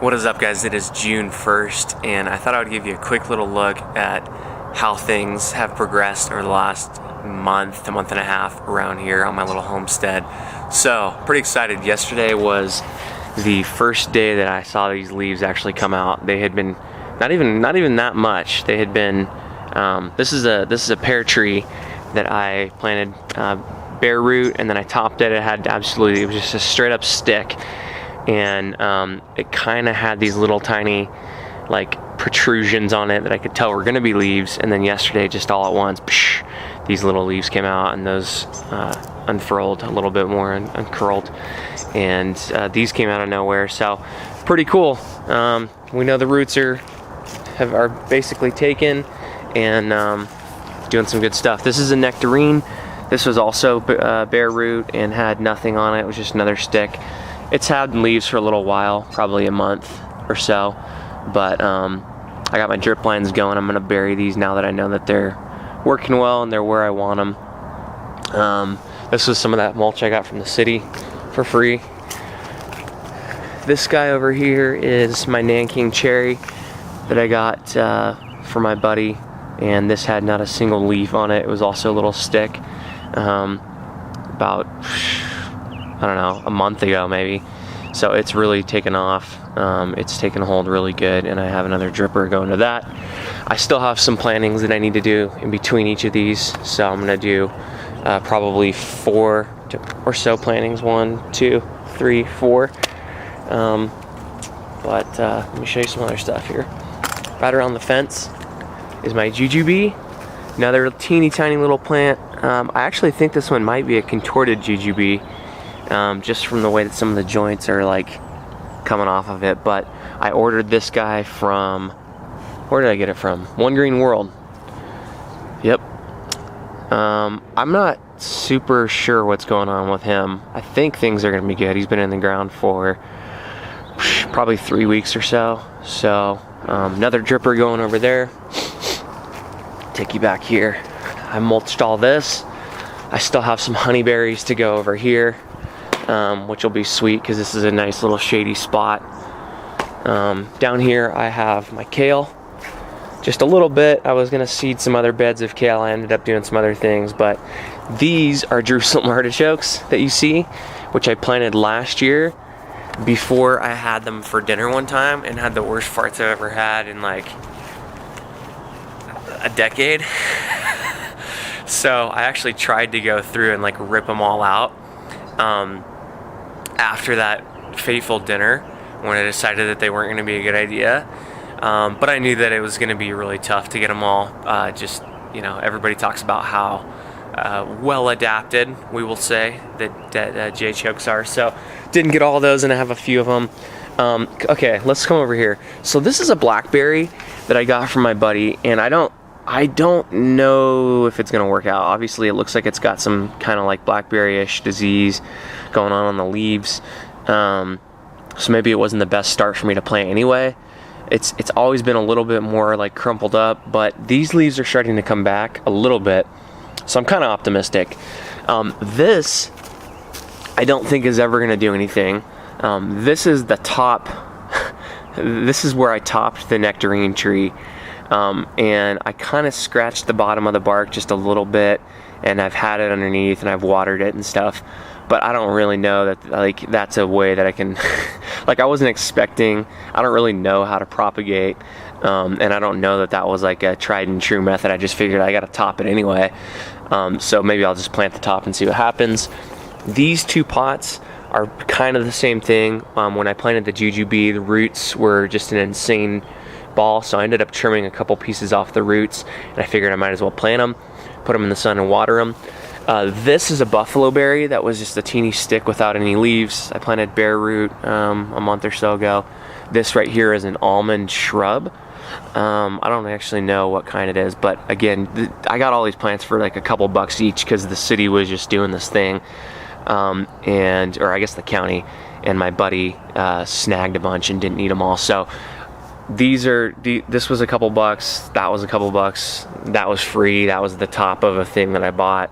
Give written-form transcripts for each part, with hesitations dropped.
What is up, guys? It is June 1st, and I thought I would give you a quick little look at how things have progressed over the last month to month and a half around here on my little homestead. So, pretty excited. Yesterday was the first day that I saw these leaves actually come out. They had been not even that much. They had been this is a pear tree that I planted bare root, and then I topped it. It was just a straight up stick, and it kind of had these little tiny like protrusions on it that I could tell were gonna be leaves. And then yesterday, just all at once, psh, these little leaves came out, and those unfurled a little bit more and uncurled, and these came out of nowhere. So pretty cool. We know the roots are basically taken and doing some good stuff. This is a nectarine. This was also bare root and had nothing on it. It was just another stick. It's had leaves for a little while, probably a month or so, but I got my drip lines going. I'm gonna bury these now that I know that they're working well and they're where I want them. This was some of that mulch I got from the city for free. This guy over here is my Nanking Cherry that I got for my buddy, and this had not a single leaf on it. It was also a little stick about, I don't know, a month ago maybe. So it's really taken off. It's taken hold really good, and I have another dripper going to that. I still have some plantings that I need to do in between each of these, so I'm gonna do probably 4 or so plantings. 1, 2, 3, 4. But let me show you some other stuff here. Right around the fence is my Jujube, another teeny tiny little plant. I actually think this one might be a contorted Jujube, just from the way that some of the joints are like coming off of it. But I ordered this guy from, where did I get it from? One Green World. Yep. I'm not super sure what's going on with him. I think things are gonna be good. He's been in the ground for probably 3 weeks or so. So another dripper going over there. Take you back here. I mulched all this. I still have some honeyberries to go over here, which will be sweet because this is a nice little shady spot. Down here I have my kale, just a little bit. I was gonna seed some other beds of kale. I ended up doing some other things, but these are Jerusalem artichokes that you see, which I planted last year before I had them for dinner one time, and had the worst farts I've ever had in like a decade. So I actually tried to go through and like rip them all out after that fateful dinner, when I decided that they weren't going to be a good idea. But I knew that it was going to be really tough to get them all. Just, you know, everybody talks about how well adapted, we will say, that Artichokes are. So didn't get all those, and I have a few of them. Okay, let's come over here. So this is a blackberry that I got from my buddy, and I don't know if it's gonna work out. Obviously it looks like it's got some kind of like blackberry-ish disease going on the leaves. So maybe it wasn't the best start for me to plant anyway. It's always been a little bit more like crumpled up, but these leaves are starting to come back a little bit, so I'm kind of optimistic. This I don't think is ever gonna do anything. This is the top. This is where I topped the Nectarine Tree. And I kind of scratched the bottom of the bark just a little bit, and I've had it underneath and I've watered it and stuff, but I don't really know that like that's a way that I can like, I wasn't expecting, I don't really know how to propagate, and I don't know that that was like a tried and true method. I just figured I gotta top it anyway, so maybe I'll just plant the top and see what happens. These 2 pots are kind of the same thing. When I planted the Jujube, the roots were just an insane ball, so I ended up trimming a couple pieces off the roots, and I figured I might as well plant them, put them in the sun and water them. This is a buffalo berry that was just a teeny stick without any leaves. I planted bare root a month or so ago. This right here is an almond shrub. I don't actually know what kind it is, but again, I got all these plants for like a couple bucks each because the city was just doing this thing, or I guess the county, and my buddy snagged a bunch and didn't eat them all. So this was a couple bucks, that was a couple bucks, that was free, that was the top of a thing that I bought.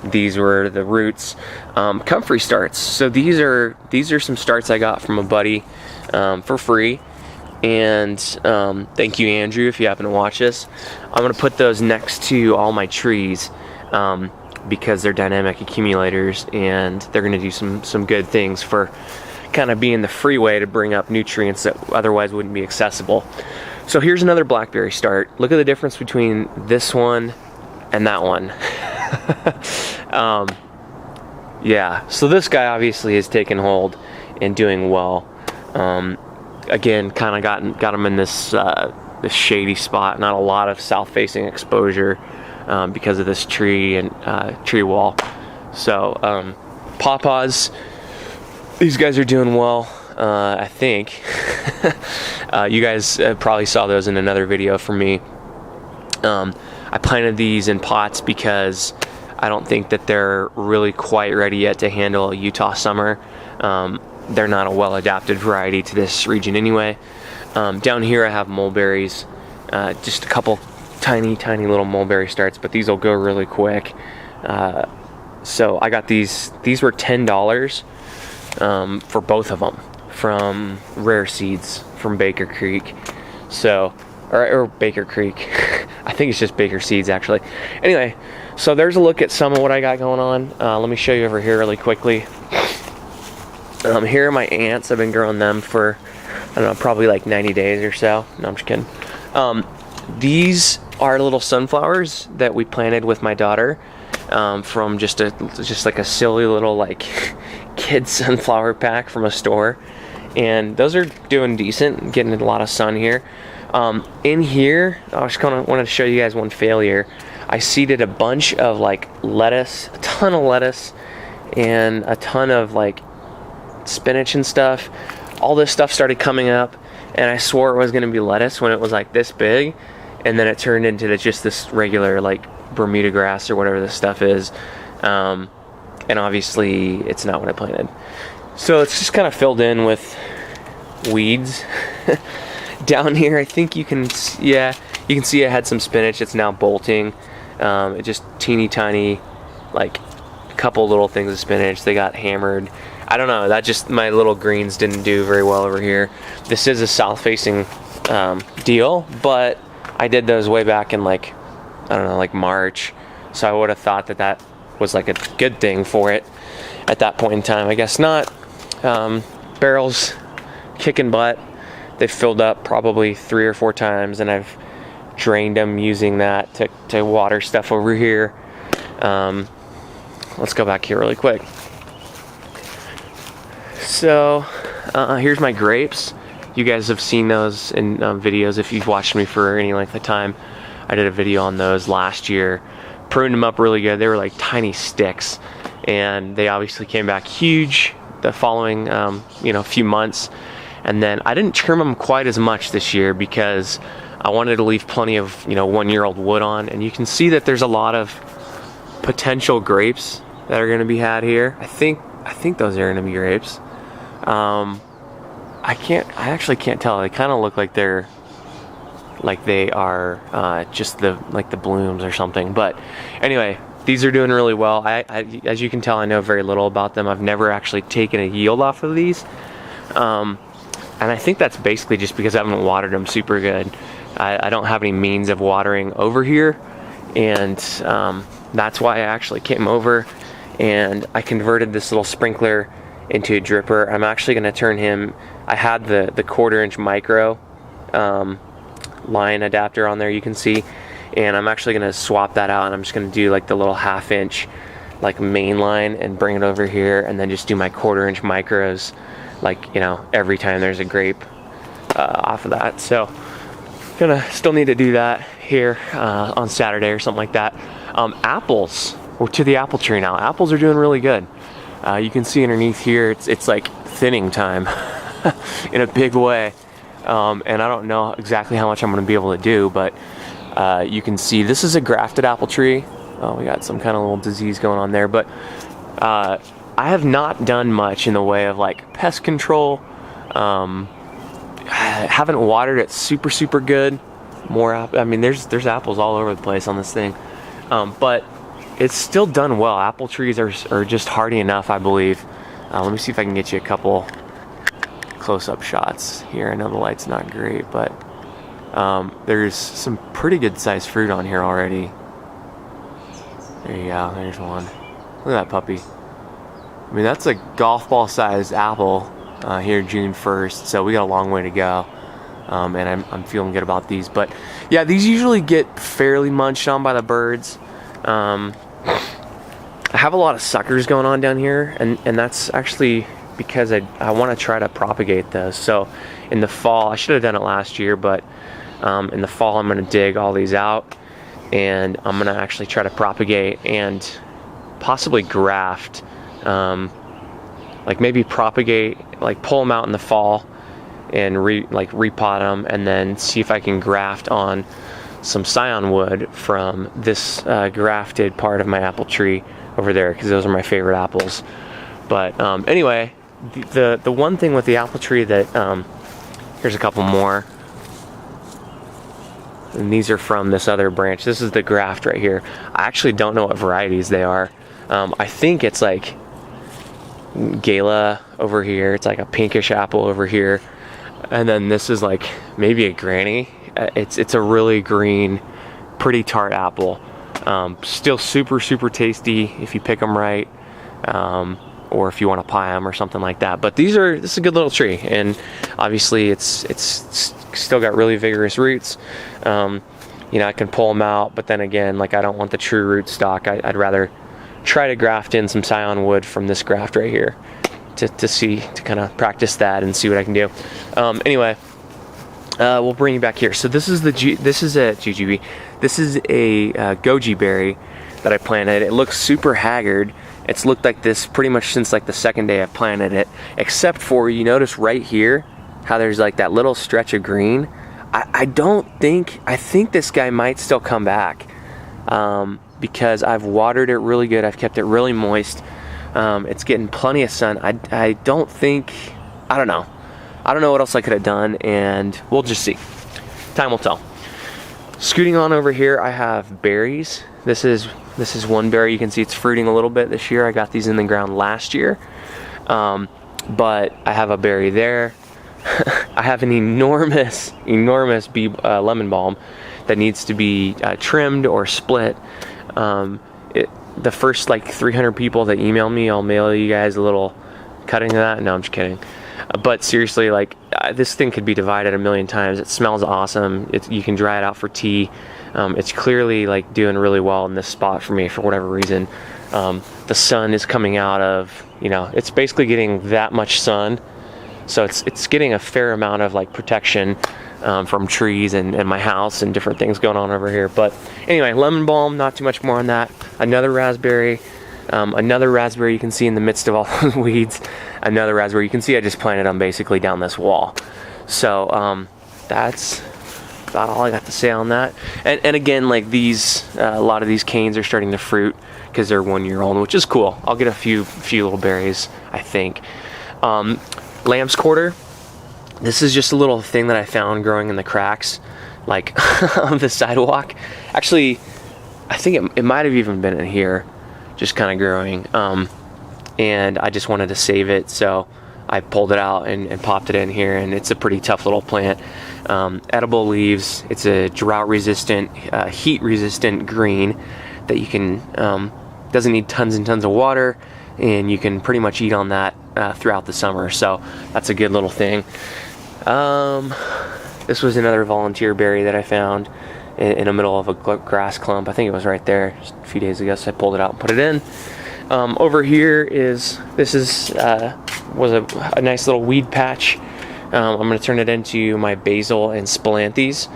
These were the roots. Comfrey starts. So these are some starts I got from a buddy for free. And thank you, Andrew, if you happen to watch this. I'm gonna put those next to all my trees because they're dynamic accumulators, and they're gonna do some good things for kind of being the free way to bring up nutrients that otherwise wouldn't be accessible. So here's another blackberry start. Look at the difference between this one and that one. Yeah, so this guy obviously has taken hold and doing well. Again, kind of got him in this shady spot, not a lot of south-facing exposure because of this tree and tree wall. So Paw Paws, these guys are doing well, I think. You guys probably saw those in another video from me. I planted these in pots because I don't think that they're really quite ready yet to handle a Utah summer. They're not a well-adapted variety to this region anyway. Down here I have mulberries, just a couple tiny little mulberry starts, but these will go really quick. So I got these were $10 for both of them from Rare Seeds from Baker Creek. So, or Baker Creek. I think it's just Baker Seeds actually. Anyway, so there's a look at some of what I got going on. Let me show you over here really quickly. Here are my ants. I've been growing them for, I don't know, probably like 90 days or so. No, I'm just kidding. These are little sunflowers that we planted with my daughter from just like a silly little like kid sunflower pack from a store. And those are doing decent, getting a lot of sun here. In here, I just kind of wanted to show you guys one failure. I seeded a bunch of like lettuce, a ton of lettuce, and a ton of like spinach and stuff. All this stuff started coming up, and I swore it was going to be lettuce when it was like this big, and then it turned into just this regular like Bermuda grass or whatever this stuff is. And obviously it's not what I planted. So it's just kind of filled in with weeds. Down here I think you can see I had some spinach. It's now bolting. It just teeny tiny, like a couple little things of spinach. They got hammered. I don't know, that just, my little greens didn't do very well over here. This is a south-facing deal, but I did those way back in like, I don't know, like March. So I would have thought that that was like a good thing for it at that point in time. I guess not. Barrels kicking butt. They've filled up probably 3 or 4 times, and I've drained them using that to water stuff over here. Let's go back here really quick. So here's my grapes. You guys have seen those in videos if you've watched me for any length of time. I did a video on those last year. Pruned them up really good. They were like tiny sticks, and they obviously came back huge the following few months. And then I didn't trim them quite as much this year because I wanted to leave plenty of 1-year-old wood on, and you can see that there's a lot of potential grapes that are going to be had here. I think those are going to be grapes. I actually can't tell. They kind of look like they are just the blooms or something. But anyway, these are doing really well. I as you can tell, I know very little about them. I've never actually taken a yield off of these. And I think that's basically just because I haven't watered them super good. I don't have any means of watering over here, and that's why I actually came over and I converted this little sprinkler into a dripper. I'm actually going to turn him, I had the 1/4-inch micro line adapter on there, you can see, and I'm actually going to swap that out, and I'm just going to do like the little 1/2-inch like main line and bring it over here, and then just do my 1/4-inch micros like every time there's a grape off of that. So gonna still need to do that here on Saturday or something like that. Apples, we're to the apple tree now. Apples are doing really good. You can see underneath here it's like thinning time in a big way, and I don't know exactly how much I'm gonna be able to do, but you can see this is a grafted apple tree. Oh, we got some kind of little disease going on there, but I have not done much in the way of like pest control. I haven't watered it super good. I mean, there's apples all over the place on this thing, but it's still done well. Apple trees are just hardy enough, I believe. Let me see if I can get you a couple close-up shots here. I know the light's not great, but there's some pretty good sized fruit on here already. There you go, there's one. Look at that puppy. I mean, that's a golf ball sized apple here June 1st, so we got a long way to go. And I'm feeling good about these. But yeah, these usually get fairly munched on by the birds. I have a lot of suckers going on down here, and that's actually because I want to try to propagate those. So in the fall, I should have done it last year, but in the fall I'm going to dig all these out, and I'm going to actually try to propagate and possibly graft, like maybe propagate, like pull them out in the fall and repot them, and then see if I can graft on some scion wood from this grafted part of my apple tree over there, because those are my favorite apples. But anyway, the one thing with the apple tree that here's a couple more, and these are from this other branch. This is the graft right here. I actually don't know what varieties they are. I think it's like Gala over here. It's like a pinkish apple over here. And then this is like maybe a granny. It's a really green, pretty tart apple. Still super tasty if you pick them right, or if you want to pie them or something like that. But this is a good little tree, and obviously it's still got really vigorous roots. You know, I can pull them out, but then again, like, I don't want the true root stock. I'd rather try to graft in some scion wood from this graft right here to kind of practice that and see what I can do. Anyway, we'll bring you back here. So this is a Jujube. This is a Goji berry that I planted. It looks super haggard. It's looked like this pretty much since like the second day I planted it, except for, you notice right here how there's like that little stretch of green. I think this guy might still come back, because I've watered it really good. I've kept it really moist. It's getting plenty of sun. I don't know what else I could have done, and we'll just see. Time will tell. Scooting on over here, I have berries. This is one berry. You can see it's fruiting a little bit this year. I got these in the ground last year, but I have a berry there. I have an enormous lemon balm that needs to be trimmed or split. The first like 300 people that email me, I'll mail you guys a little cutting of that. No, I'm just kidding. But seriously, like, this thing could be divided a million times. It smells awesome. You can dry it out for tea. It's clearly like doing really well in this spot for me for whatever reason. The sun is coming out of, it's basically getting that much sun. So it's getting a fair amount of like protection from trees and my house and different things going on over here. But anyway, lemon balm, not too much more on that. Another raspberry you can see in the midst of all those weeds. Another raspberry you can see I just planted them basically down this wall. So that's about all I got to say on that. And again, like a lot of these canes are starting to fruit because they're 1 year old, which is cool. I'll get a few little berries, I think. Lamb's quarter. This is just a little thing that I found growing in the cracks, like on the sidewalk. Actually, I think it might have even been in here, just kind of growing. And I just wanted to save it, so I pulled it out and popped it in here, and it's a pretty tough little plant. Edible leaves. It's a drought-resistant, heat-resistant green that you can, doesn't need tons and tons of water, and you can pretty much eat on that throughout the summer. So that's a good little thing. This was another volunteer berry that I found in the middle of a grass clump. I think it was right there just a few days ago, so I pulled it out and put it in. Over here was a nice little weed patch. I'm going to turn it into my basil and spilanthes.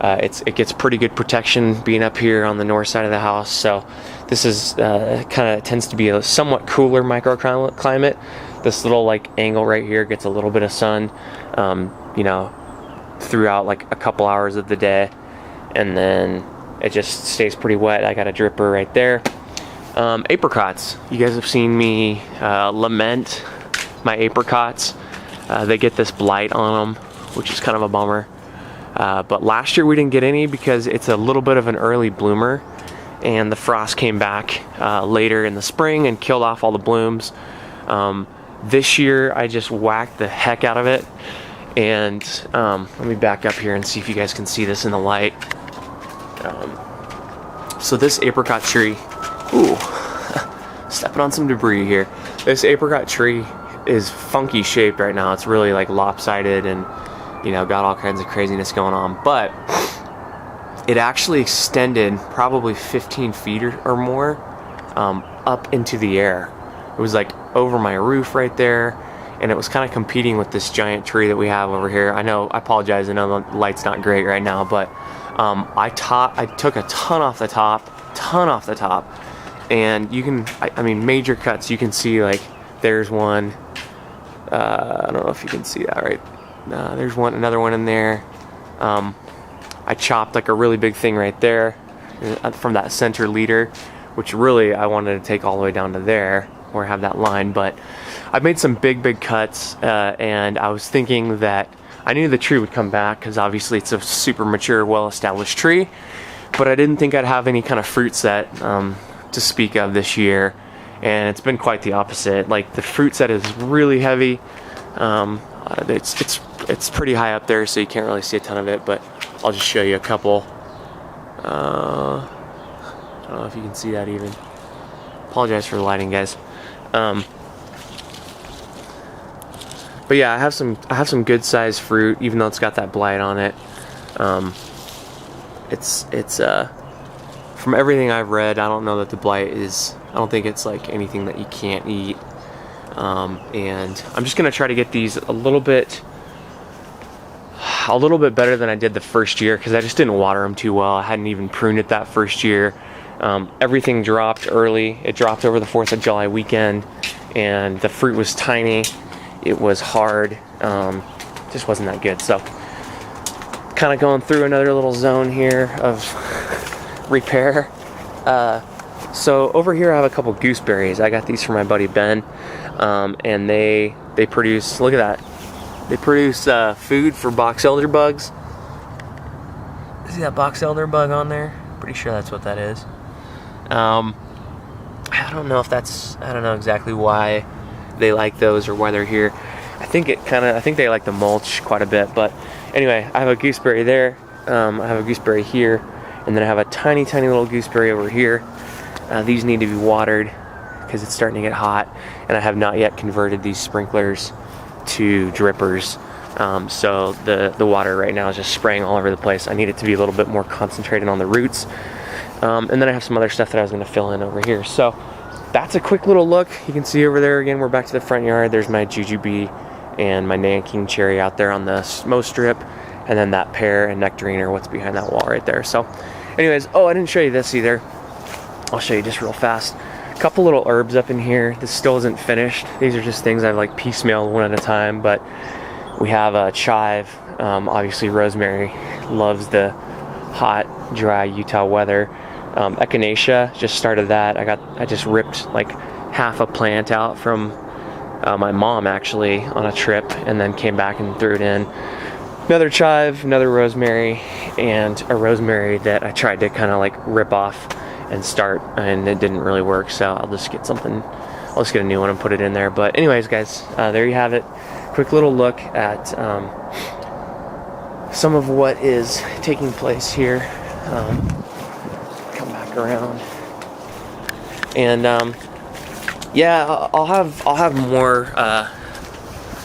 It gets pretty good protection being up here on the north side of the house. So this is kind of tends to be a somewhat cooler microclimate. This little like angle right here gets a little bit of sun, throughout like a couple hours of the day, and then it just stays pretty wet. I got a dripper right there. Apricots. You guys have seen me lament my apricots. They get this blight on them, which is kind of a bummer. But last year we didn't get any because it's a little bit of an early bloomer, and the frost came back later in the spring and killed off all the blooms. This year I just whacked the heck out of it, and let me back up here and see if you guys can see this in the light. So this apricot tree, ooh, stepping on some debris here. This apricot tree is funky shaped right now. It's really like lopsided and, you know, got all kinds of craziness going on, but it actually extended probably 15 feet or more up into the air. It was like over my roof right there, and it was kind of competing with this giant tree that we have over here. I know, I apologize, I know the light's not great right now, but I took a ton off the top, and you can, I mean, major cuts. You can see, like, there's one, I don't know if you can see that right. There's another one in there. I chopped like a really big thing right there from that center leader, which really I wanted to take all the way down to there or have that line, but I made some big cuts, and I was thinking that I knew the tree would come back because obviously it's a super mature, well-established tree, but I didn't think I'd have any kind of fruit set to speak of this year, and it's been quite the opposite. Like, the fruit set is really heavy. It's pretty high up there, so you can't really see a ton of it, but I'll just show you a couple. I don't know if you can see that even. Apologize for the lighting, guys. But yeah, I have some good sized fruit, even though it's got that blight on it. It's from everything I've read, I don't know that the blight is, I don't think it's like anything that you can't eat. And I'm just gonna try to get these a little bit better than I did the first year, because I just didn't water them too well. I hadn't even pruned it that first year. Everything dropped early. It dropped over the 4th of July weekend, and the fruit was tiny. It was hard. Just wasn't that good. So kind of going through another little zone here of repair. So over here I have a couple gooseberries. I got these from my buddy Ben, and they produce, look at that, they produce food for box elder bugs. See that box elder bug on there? Pretty sure that's what that is. I don't know if that's, I don't know exactly why they like those or why they're here. I think they like the mulch quite a bit, but anyway, I have a gooseberry there. I have a gooseberry here, and then I have a tiny little gooseberry over here. These need to be watered because it's starting to get hot, and I have not yet converted these sprinklers to drippers. So the water right now is just spraying all over the place. I need it to be a little bit more concentrated on the roots. And then I have some other stuff that I was going to fill in over here. So that's a quick little look. You can see over there again, we're back to the front yard. There's my Jujube and my Nanking Cherry out there on the mow strip, and then that pear and nectarine are what's behind that wall right there. So anyways, oh, I didn't show you this either. I'll show you just real fast. A couple little herbs up in here. This still isn't finished. These are just things I've like piecemealed one at a time, but we have a chive. Obviously rosemary loves the hot, dry Utah weather. Echinacea, just started that. I just ripped like half a plant out from my mom actually on a trip, and then came back and threw it in. Another chive, another rosemary, and a rosemary that I tried to kind of like rip off and start, and it didn't really work, so I'll just get a new one and put it in there. But anyways, guys, there you have it. Quick little look at some of what is taking place here. Come back around, and yeah, I'll have more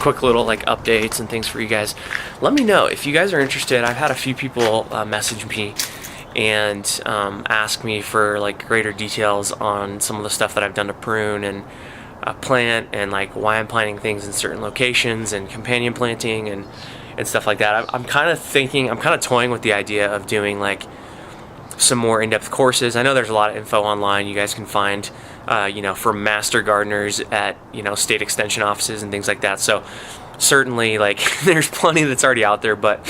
quick little like updates and things for you guys. Let me know if you guys are interested. I've had a few people message me and ask me for like greater details on some of the stuff that I've done to prune and plant, and like why I'm planting things in certain locations and companion planting and stuff like that. I'm kind of toying with the idea of doing like some more in-depth courses. I know there's a lot of info online you guys can find, for master gardeners at, state extension offices and things like that. So certainly, like, there's plenty that's already out there, but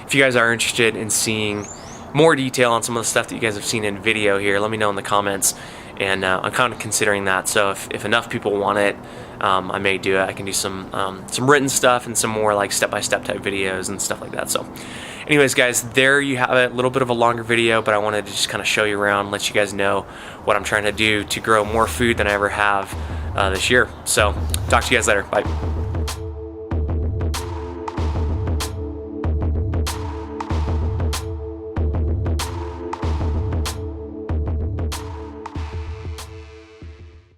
if you guys are interested in seeing more detail on some of the stuff that you guys have seen in video here, let me know in the comments, and I'm kind of considering that. So if enough people want it, I may do it. I can do some written stuff and some more like step-by-step type videos and stuff like that. So anyways, guys, there you have it. A little bit of a longer video, but I wanted to just kind of show you around, let you guys know what I'm trying to do to grow more food than I ever have this year. So talk to you guys later. Bye.